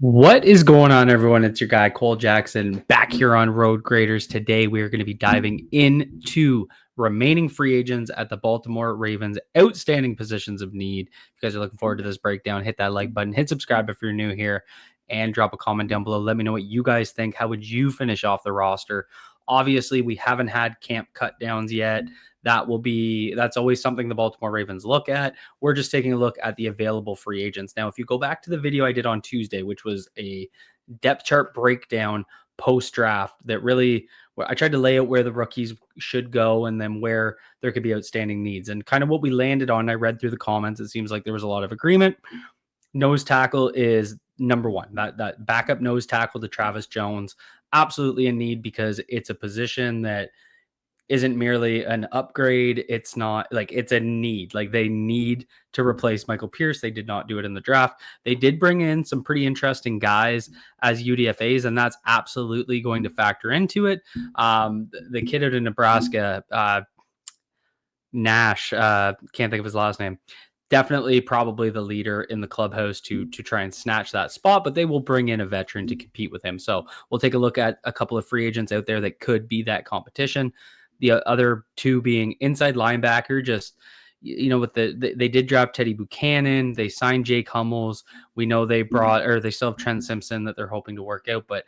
What is going on, everyone? It's your guy, Cole Jackson, back here on Road Graders. Today, we are going to be diving into remaining free agents at the Baltimore Ravens, outstanding positions of need. If you guys are looking forward to this breakdown, hit that like button, hit subscribe if you're new here, and drop a comment down below. Let me know what you guys think. How would you finish off the roster? Obviously, we haven't had camp cut downs yet. That's always something the Baltimore Ravens look at. We're just taking a look at the available free agents. Now, if you go back to the video I did on Tuesday, which was a depth chart breakdown post draft, that really I tried to lay out where the rookies should go and then where there could be outstanding needs. And kind of what we landed on, I read through the comments. It seems like there was a lot of agreement. Nose tackle is number one. That backup nose tackle to Travis Jones, absolutely a need because it's a position that isn't merely an upgrade. It's not like it's a need. Like they need to replace Michael Pierce. They did not do it in the draft. They did bring in some pretty interesting guys as UDFAs, and that's absolutely going to factor into it. The kid out of Nebraska, Nash, can't think of his last name. Definitely, probably the leader in the clubhouse to try and snatch that spot, but they will bring in a veteran to compete with him. So we'll take a look at a couple of free agents out there that could be that competition. The other two being inside linebacker, just with they did drop Teddy Buchanan, they signed Jake Hummels. We know they still have Trent Simpson that they're hoping to work out, but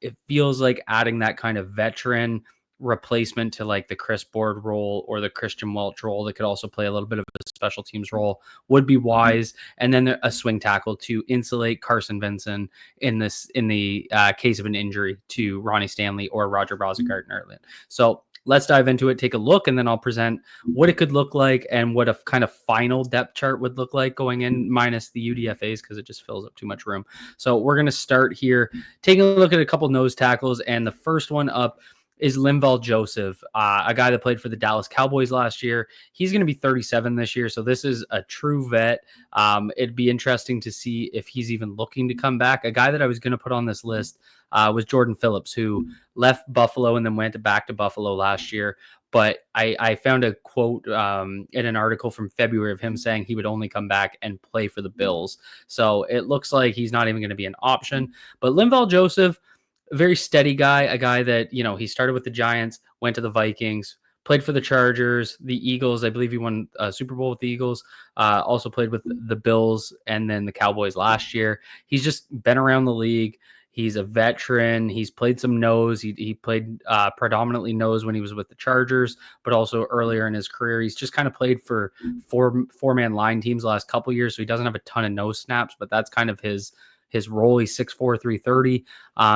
it feels like adding that kind of veteran replacement to like the Chris Board role or the Christian Welch role that could also play a little bit of a special teams role would be wise. And then a swing tackle to insulate Carson Vinson in the case of an injury to Ronnie Stanley or Roger Brozart early. So let's dive into it, take a look, and then I'll present what it could look like and what a kind of final depth chart would look like going in minus the UDFAs because it just fills up too much room. So we're going to start here, taking a look at a couple nose tackles, and the first one up is Linval Joseph, a guy that played for the Dallas Cowboys last year. He's going to be 37 this year, so this is a true vet. It'd be interesting to see if he's even looking to come back. A guy that I was going to put on this list was Jordan Phillips, who left Buffalo and then went back to Buffalo last year. But I found a quote in an article from February of him saying he would only come back and play for the Bills. So it looks like he's not even going to be an option. But Linval Joseph, a very steady guy, a guy that, he started with the Giants, went to the Vikings, played for the Chargers, the Eagles. I believe he won a Super Bowl with the Eagles, also played with the Bills and then the Cowboys last year. He's just been around the league. He's a veteran. He's played some nose. He played predominantly nose when he was with the Chargers, but also earlier in his career, he's just kind of played for four-man line teams the last couple of years. So he doesn't have a ton of nose snaps, but that's kind of his role. He's 6'4", 330.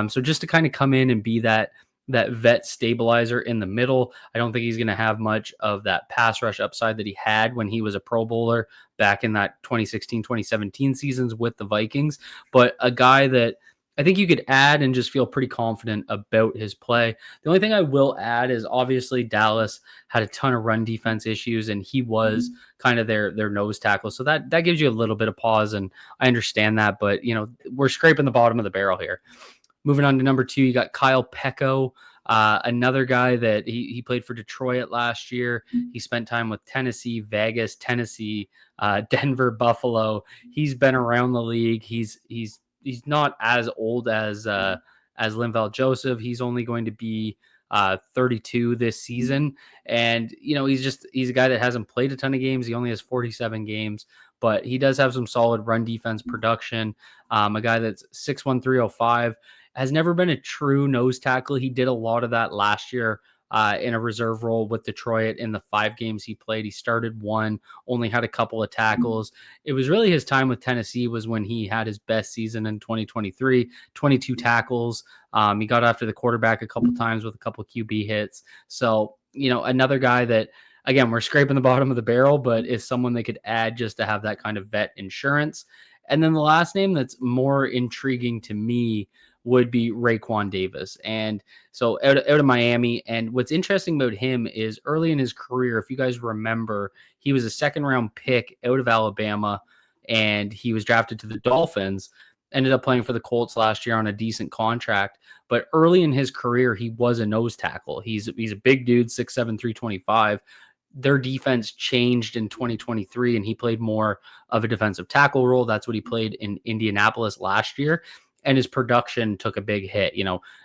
So just to kind of come in and be that vet stabilizer in the middle. I don't think he's going to have much of that pass rush upside that he had when he was a Pro Bowler back in that 2016, 2017 seasons with the Vikings, but a guy that I think you could add and just feel pretty confident about his play. The only thing I will add is obviously Dallas had a ton of run defense issues, and he was kind of their nose tackle. So that gives you a little bit of pause, and I understand that, but we're scraping the bottom of the barrel here. Moving on to number 2, you got Kyle Pecco, another guy that he played for Detroit last year. He spent time with Tennessee, Vegas, Tennessee, Denver, Buffalo. He's been around the league. He's not as old as Linval Joseph. He's only going to be 32 this season. And, he's a guy that hasn't played a ton of games. He only has 47 games, but he does have some solid run defense production. A guy that's 6'1", 305, has never been a true nose tackle. He did a lot of that last year in a reserve role with Detroit. In the 5 games he played, he started 1, only had a couple of tackles. It was really his time with Tennessee was when he had his best season in 2023, 22 tackles. He got after the quarterback a couple times with a couple QB hits. So, another guy that, again, we're scraping the bottom of the barrel, but is someone they could add just to have that kind of vet insurance. And then the last name that's more intriguing to me would be Raekwon Davis. And so out of Miami. And what's interesting about him is early in his career, if you guys remember, he was a 2nd-round pick out of Alabama, and he was drafted to the Dolphins, ended up playing for the Colts last year on a decent contract. But early in his career, he was a nose tackle. He's a big dude, 6'7", 325. Their defense changed in 2023, and he played more of a defensive tackle role. That's what he played in Indianapolis last year. and his production took a big hit.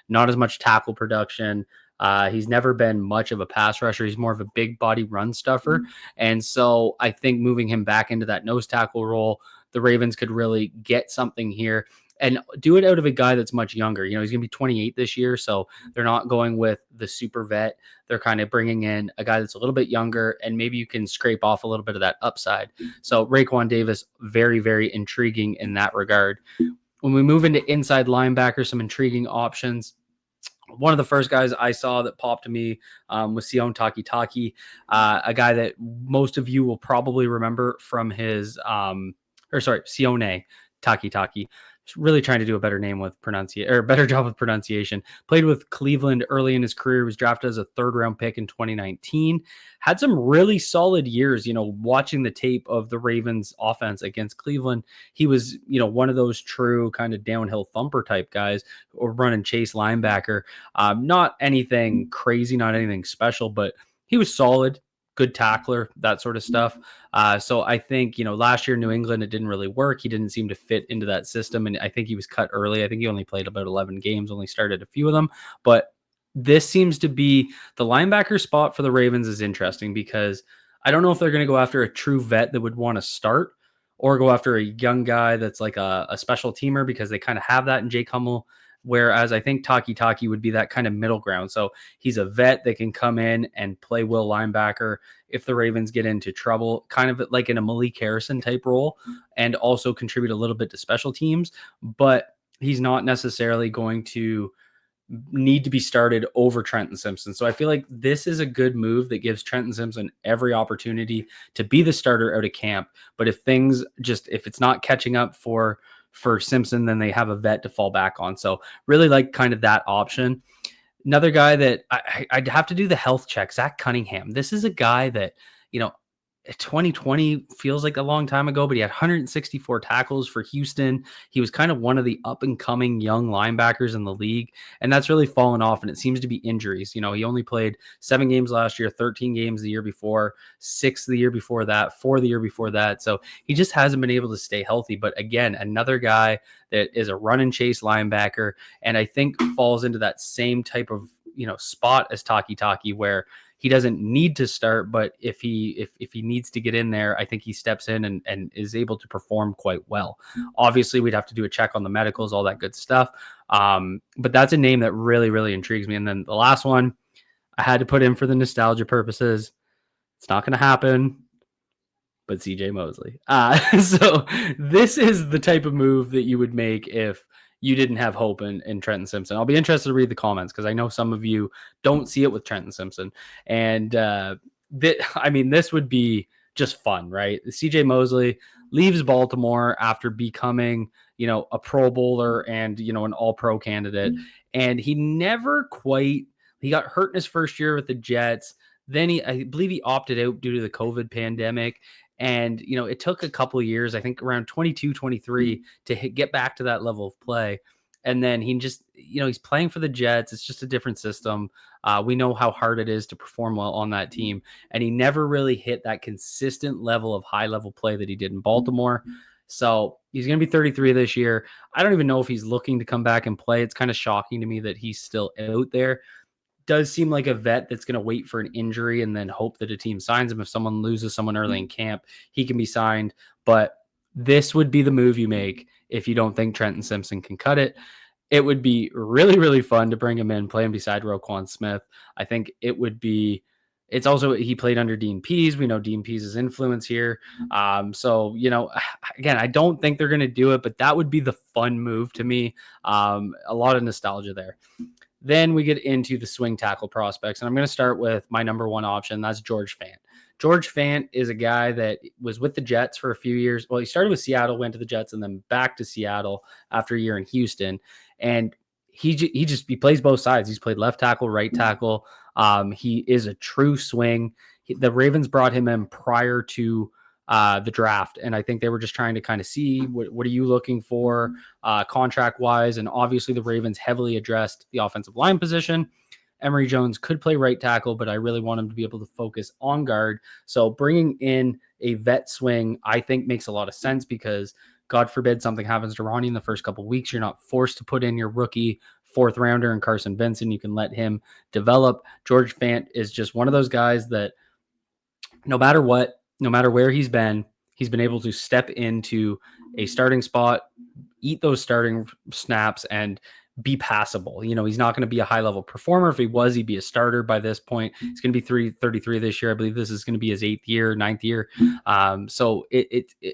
Not as much tackle production. He's never been much of a pass rusher. He's more of a big body run stuffer. And so I think moving him back into that nose tackle role, the Ravens could really get something here and do it out of a guy that's much younger. He's going to be 28 this year, so they're not going with the super vet. They're kind of bringing in a guy that's a little bit younger, and maybe you can scrape off a little bit of that upside. So Raekwon Davis, very, very intriguing in that regard. When we move into inside linebacker, some intriguing options. One of the first guys I saw that popped to me was Sione Takitaki, a guy that most of you will probably remember from his, Sione Takitaki. Really trying to do a better name with pronunciation, or a better job with pronunciation. Played with Cleveland early in his career, was drafted as a 3rd-round pick in 2019. Had some really solid years, watching the tape of the Ravens offense against Cleveland. He was, one of those true kind of downhill thumper type guys, or run and chase linebacker. Not anything crazy, not anything special, but he was solid. Good tackler, that sort of stuff. So I think, last year in New England, it didn't really work. He didn't seem to fit into that system. And I think he was cut early. I think he only played about 11 games, only started a few of them. But this seems to be the linebacker spot for the Ravens is interesting because I don't know if they're going to go after a true vet that would want to start or go after a young guy that's like a special teamer, because they kind of have that in Jake Hummel. Whereas I think Takitaki would be that kind of middle ground. So he's a vet that can come in and play will linebacker if the Ravens get into trouble, kind of like in a Malik Harrison type role, and also contribute a little bit to special teams. But he's not necessarily going to need to be started over Trenton Simpson. So I feel like this is a good move that gives Trenton Simpson every opportunity to be the starter out of camp. But if it's not catching up for Simpson, then they have a vet to fall back on. So really like kind of that option. Another guy that I'd have to do the health check, Zach Cunningham. This is a guy that, 2020 feels like a long time ago, but he had 164 tackles for Houston. He was kind of one of the up and coming young linebackers in the league, and that's really fallen off. And it seems to be injuries. He only played 7 games last year, 13 games the year before, 6 the year before that, 4 the year before that. So he just hasn't been able to stay healthy. But again, another guy that is a run and chase linebacker, and I think falls into that same type of spot as Takitaki, where he doesn't need to start, but if he needs to get in there, I think he steps in and is able to perform quite well. Obviously, we'd have to do a check on the medicals, all that good stuff. But that's a name that really, really intrigues me. And then the last one, I had to put in for the nostalgia purposes. It's not going to happen, but CJ Mosley. So this is the type of move that you would make if you didn't have hope in Trenton Simpson. I'll be interested to read the comments because I know some of you don't see it with Trenton Simpson. And this would be just fun, right? CJ Mosley leaves Baltimore after becoming, a Pro Bowler and, an All-Pro candidate. And he got hurt in his first year with the Jets. Then I believe he opted out due to the COVID pandemic. And, it took a couple of years, I think around 22, 23 to get back to that level of play. And then he just, he's playing for the Jets. It's just a different system. We know how hard it is to perform well on that team. And he never really hit that consistent level of high level play that he did in Baltimore. So he's going to be 33 this year. I don't even know if he's looking to come back and play. It's kind of shocking to me that he's still out there. Does seem like a vet that's going to wait for an injury and then hope that a team signs him. If someone loses someone early in camp, he can be signed. But this would be the move you make if you don't think Trenton Simpson can cut it. It would be really, really fun to bring him in, play him beside Roquan Smith. I think it would be. It's also, he played under Dean Pease. We know Dean Pease's influence here. So, again, I don't think they're going to do it, but that would be the fun move to me. A lot of nostalgia there. Then we get into the swing tackle prospects, and I'm going to start with my number one option. That's George Fant. George Fant is a guy that was with the Jets for a few years. Well, he started with Seattle, went to the Jets, and then back to Seattle after a year in Houston. And he plays both sides. He's played left tackle, right tackle. He is a true swing. The Ravens brought him in prior to the draft, and I think they were just trying to kind of see what are you looking for contract wise. And obviously the Ravens heavily addressed the offensive line position. Emory Jones could play right tackle, but I really want him to be able to focus on guard. So bringing in a vet swing, I think, makes a lot of sense because God forbid something happens to Ronnie in the first couple of weeks, you're not forced to put in your rookie fourth rounder and Carson Vincent. You can let him develop. George Fant is just one of those guys that no matter what, no matter where he's been able to step into a starting spot, eat those starting snaps, and be passable. He's not going to be a high level performer. If he was, he'd be a starter by this point. He's going to be 33 this year. I believe this is going to be his ninth year. So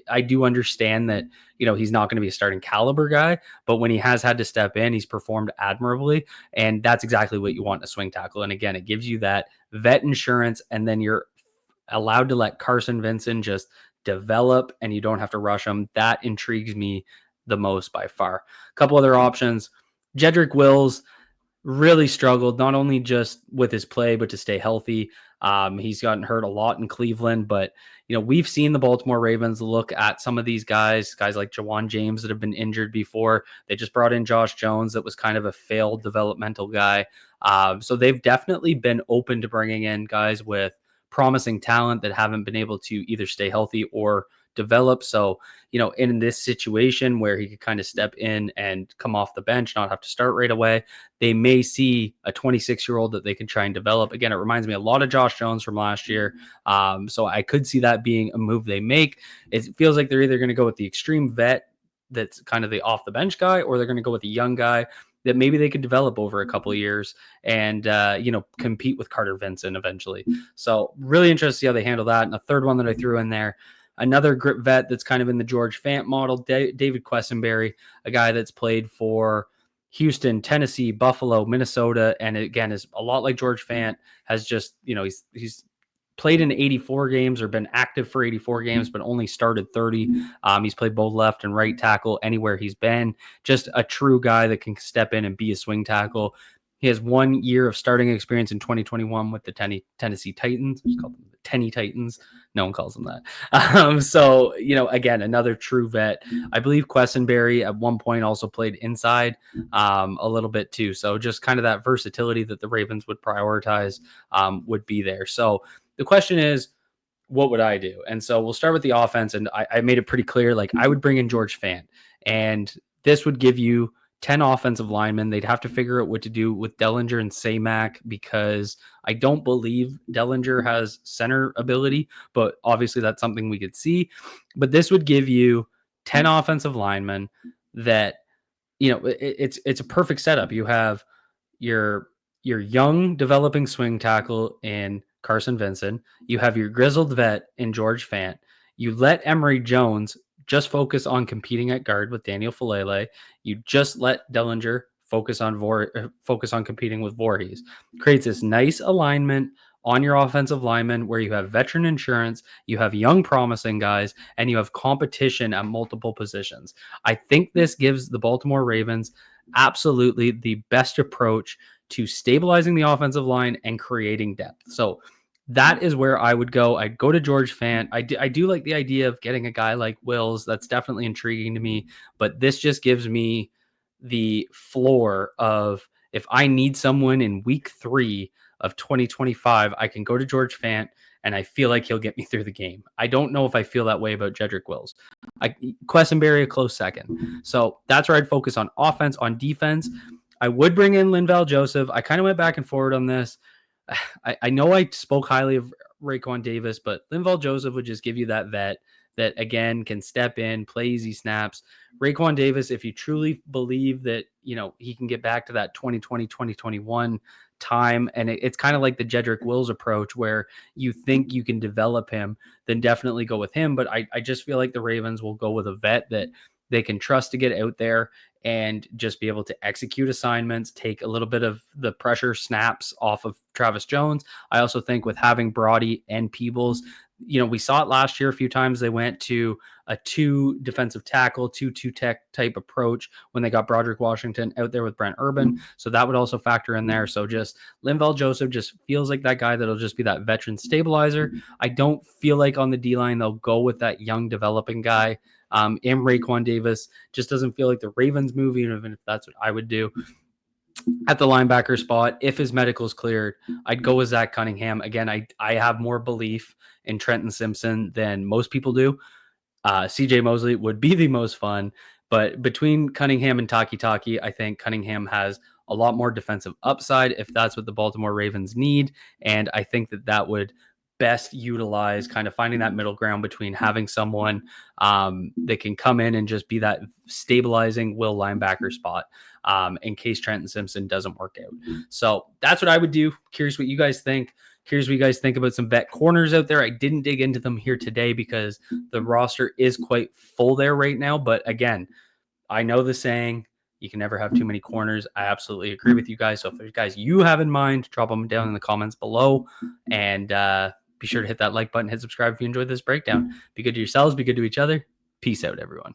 I do understand that, he's not going to be a starting caliber guy, but when he has had to step in, he's performed admirably. And that's exactly what you want in a swing tackle. And again, it gives you that vet insurance, and then you're allowed to let Carson Vincent just develop and you don't have to rush him. That intrigues me the most by far. A couple other options. Jedrick Wills really struggled, not only just with his play, but to stay healthy. He's gotten hurt a lot in Cleveland, but we've seen the Baltimore Ravens look at some of these guys like Jawan James that have been injured before. They just brought in Josh Jones that was kind of a failed developmental guy. So they've definitely been open to bringing in guys with promising talent that haven't been able to either stay healthy or develop. So, in this situation where he could kind of step in and come off the bench, not have to start right away, they may see a 26-year-old that they can try and develop. Again, it reminds me a lot of Josh Jones from last year. So I could see that being a move they make. It feels like they're either going to go with the extreme vet that's kind of the off the bench guy, or they're going to go with a young guy that maybe they could develop over a couple of years and, compete with Carter Vincent eventually. So really interested to see how they handle that. And a third one that I threw in there, another grip vet that's kind of in the George Fant model, David Quessenberry, a guy that's played for Houston, Tennessee, Buffalo, Minnesota, and again is a lot like George Fant, has just, he's played in 84 games or been active for 84 games, but only started 30. He's played both left and right tackle anywhere he's been. Just a true guy that can step in and be a swing tackle. He has 1 year of starting experience in 2021 with the Tennessee Titans. It's called them the Tenny Titans. No one calls them that. So, again, another true vet. I believe Quessenberry at one point also played inside a little bit too. So just kind of that versatility that the Ravens would prioritize would be there. So the question is, what would I do? And so we'll start with the offense. And I made it pretty clear, like I would bring in George Fant. And this would give you 10 offensive linemen. They'd have to figure out what to do with Dellinger and Samac because I don't believe Dellinger has center ability, but obviously that's something we could see. But this would give you 10 offensive linemen that, it's a perfect setup. You have your young developing swing tackle in Carson Vincent. You have your grizzled vet in George Fant. You let Emory Jones just focus on competing at guard with Daniel Falele. You just let Dellinger focus on competing with Voorhees. Creates this nice alignment on your offensive linemen where you have veteran insurance, you have young promising guys, and you have competition at multiple positions. I think this gives the Baltimore Ravens absolutely the best approach to stabilizing the offensive line and creating depth. So that is where I would go. I'd go to George Fant. I do like the idea of getting a guy like Wills. That's definitely intriguing to me. But this just gives me the floor of if I need someone in week 3 of 2025, I can go to George Fant and I feel like he'll get me through the game. I don't know if I feel that way about Jedrick Wills. Quessenberry a close second. So that's where I'd focus on offense. On defense, I would bring in Linval Joseph. I kind of went back and forward on this. I know I spoke highly of Raekwon Davis, but Linval Joseph would just give you that vet that, again, can step in, play easy snaps. Raekwon Davis, if you truly believe that, he can get back to that 2020, 2021 time, and it's kind of like the Jedrick Wills approach where you think you can develop him, then definitely go with him. But I just feel like the Ravens will go with a vet that they can trust to get out there and just be able to execute assignments, take a little bit of the pressure snaps off of Travis Jones. I also think with having Brody and Peebles, we saw it last year a few times. They went to a 2 defensive tackle, 2 tech type approach when they got Broderick Washington out there with Brent Urban. So that would also factor in there. So just Linval Joseph just feels like that guy that'll just be that veteran stabilizer. I don't feel like on the D-line they'll go with that young developing guy. And Raekwon Davis just doesn't feel like the Ravens move, even if that's what I would do. At the linebacker spot, if his medical's cleared, I'd go with Zach Cunningham. Again, I have more belief in Trenton Simpson than most people do. CJ Mosley would be the most fun. But between Cunningham and Taki, I think Cunningham has a lot more defensive upside if that's what the Baltimore Ravens need. And I think that would best utilize kind of finding that middle ground between having someone that can come in and just be that stabilizing will linebacker spot in case Trenton Simpson doesn't work out. So that's what I would do. Curious what you guys think. Curious what you guys think about some vet corners out there. I didn't dig into them here today because the roster is quite full there right now. But again, I know the saying, you can never have too many corners. I absolutely agree with you guys. So if there's guys you have in mind, drop them down in the comments below. And be sure to hit that like button, hit subscribe if you enjoyed this breakdown. Be good to yourselves, be good to each other. Peace out, everyone.